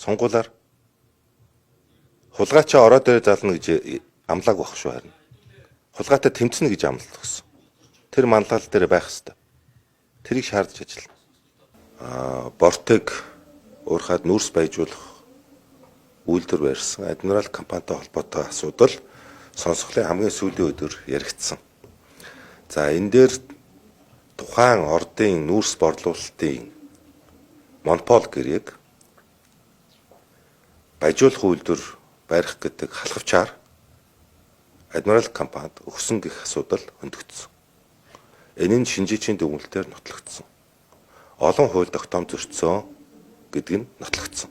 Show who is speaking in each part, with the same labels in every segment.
Speaker 1: сонгуулаар хулгайчаа ороо дээр зална гэж амлааг байх шүү харин. Хулгайтай тэмцэнэ гэж амлалт өгсөн. Тэр манлал дээр байх хэвээр. Тэрийг шаардж ажиллана. Бортыг уурхаад нүүрс баяжуулах үйлдвэр барьсан адмирал компанитай холбоотой асуудал сонсголын хамгийн сүүлийн өдөр яригдсан. За энэ дээр тухайн ордын нүүрс борлуулалтын монопол гэрээг баяжуулах үйлдвэр барих гэдэг халхавчаар адмирал компанид өгсөн гэх асуудал хөндөгдсөн. Энэ нь шинжээчийн дүгнэлтээр нотлогдсон. Олон хууль тогтоом зөрчсөн гэдэг нь нотлогдсон.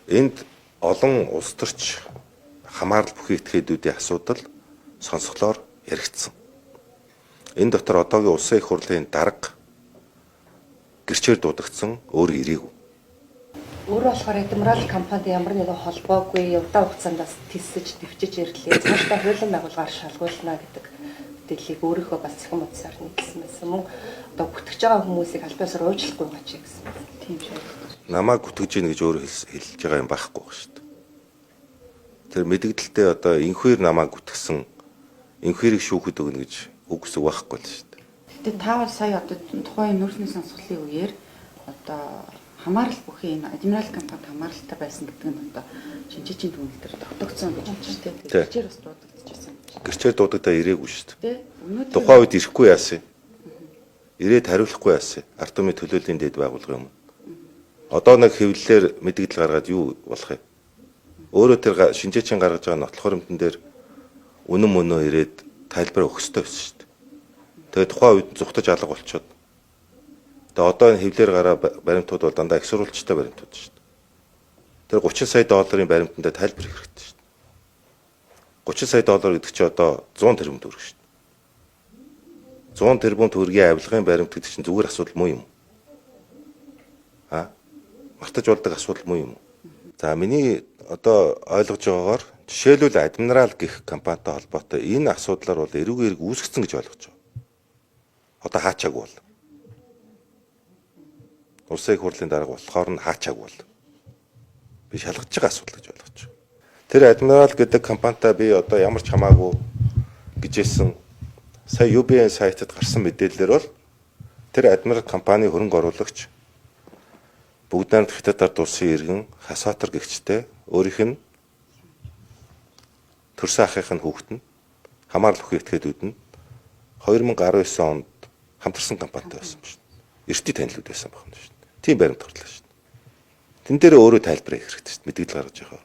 Speaker 1: Энд олон улс төрч хамаарал бүхий этгээдүүдийн асуудал сонсголоор яригдсан. Энэ дотор одоогийн улсын их хурлын дарга гэрчээр дуудагдсан өөр ирээгүй.
Speaker 2: Өөрөө болохоор адмирал компанид ямар нэгэн холбоогүй удаан хугацаанд тэлсэж дэвчиж ирлээ. Цаашдаа хуулийн байгууллагаар шалгуулна гэдэг мэдээллийг өөрийнхөө бас цэхэн бодсоор нийлсэн байсан. Мөн одоо бүтгэж байгаа хүмүүсийг аль биесээр уучлахгүй байгаа ч гэсэн. Тийм шиг.
Speaker 1: Намайг бүтгэж ийн гэж өөрөө хэлж байгаа юм байхгүй байна шүү дээ. Тэр мэдгдэлтэй одоо инхвэр намайг бүтгэсэн инхвэрийг шүүхэд өгнө гэж үг гэсэн байхгүй л шүү дээ.
Speaker 3: Гэтэ та бол сая одоо тухайн нүүрсний сонсголын үеэр одоо хамаарал бүхий энэ адмирал компанид хамааралтай байсан гэдэг нь одоо шинжээчийн дүгнэлтээр тогтогдсон гэж байна шүү дээ. Гэрчээр бас дуудагдчихсан.
Speaker 1: Гэрчээр дуудагдаа ирээгүй шүү дээ.
Speaker 3: Өнөөдөр
Speaker 1: тухайн үед ирэхгүй яасан. Ирээд хариулахгүй яасан. Артемийн төлөөллийн дэд байгууллага юм. Одоо нэг хэвлэлээр мэдгдэл гаргаад юу болох юм? Өөрөө тэр шинжээчийн гаргаж байгаа нотлох хөрөмтөн дээр үнэн мөнөө ирээд тайлбар өгөх ёстой байсан шүү дээ. Тэгээд тухайн үед зүхтаж алга болчиход. Тэгээд одоо энэ хэвлэлээр гараа баримтууд бол дандаа их сурвалжтай баримтууд шүү дээ. Тэр 30 сая долларын баримтанд тайлбар хийх хэрэгтэй шүү дээ. 30 сая доллар гэдэг чинь одоо 100 тэрбум төгрөг шүү дээ. 100 тэрбум төгрөгийн авилгын баримт гэдэг чинь зүгээр асуудал муу юм. Мартаж болдог асуудал муу юм. За миний одоо ойлгож байгаагаар жишээлбэл адмирал гэх компанитай холбоотой энэ асуудлаар бол эрүүг үүсгэсэн гэж ойлгож байгаа. Одоо хаачаагүй бол. Улсын их хурлын дарга болохоор нь хаачаагүй бол. Би шалгаж байгаа асуудал гэж ойлгож байна. Тэр адмирал гэдэг компанитай би одоо ямар ч хамаагүй гэжсэн сая UBN сайтад гарсан мэдээлэлээр бол тэр адмирал компани хөрөнгө оруулагч бүгд найрамд Хятад улсын иргэн Хасатар гэгчтэй өөрийнх нь төрсөн ахын хүүхэд нь хамаарал бүхий этгээдүүд нь 2019 онд хамтарсан компанитай байсан юм шүү дээ. Эртний танилуд байсан байна шүү дээ. Тийм баримт гаргалаа шүү дээ. Тэн дээр өөрөө тайлбар хийх хэрэгтэй шүү дээ. Мэдээлэл гаргаж байгаа.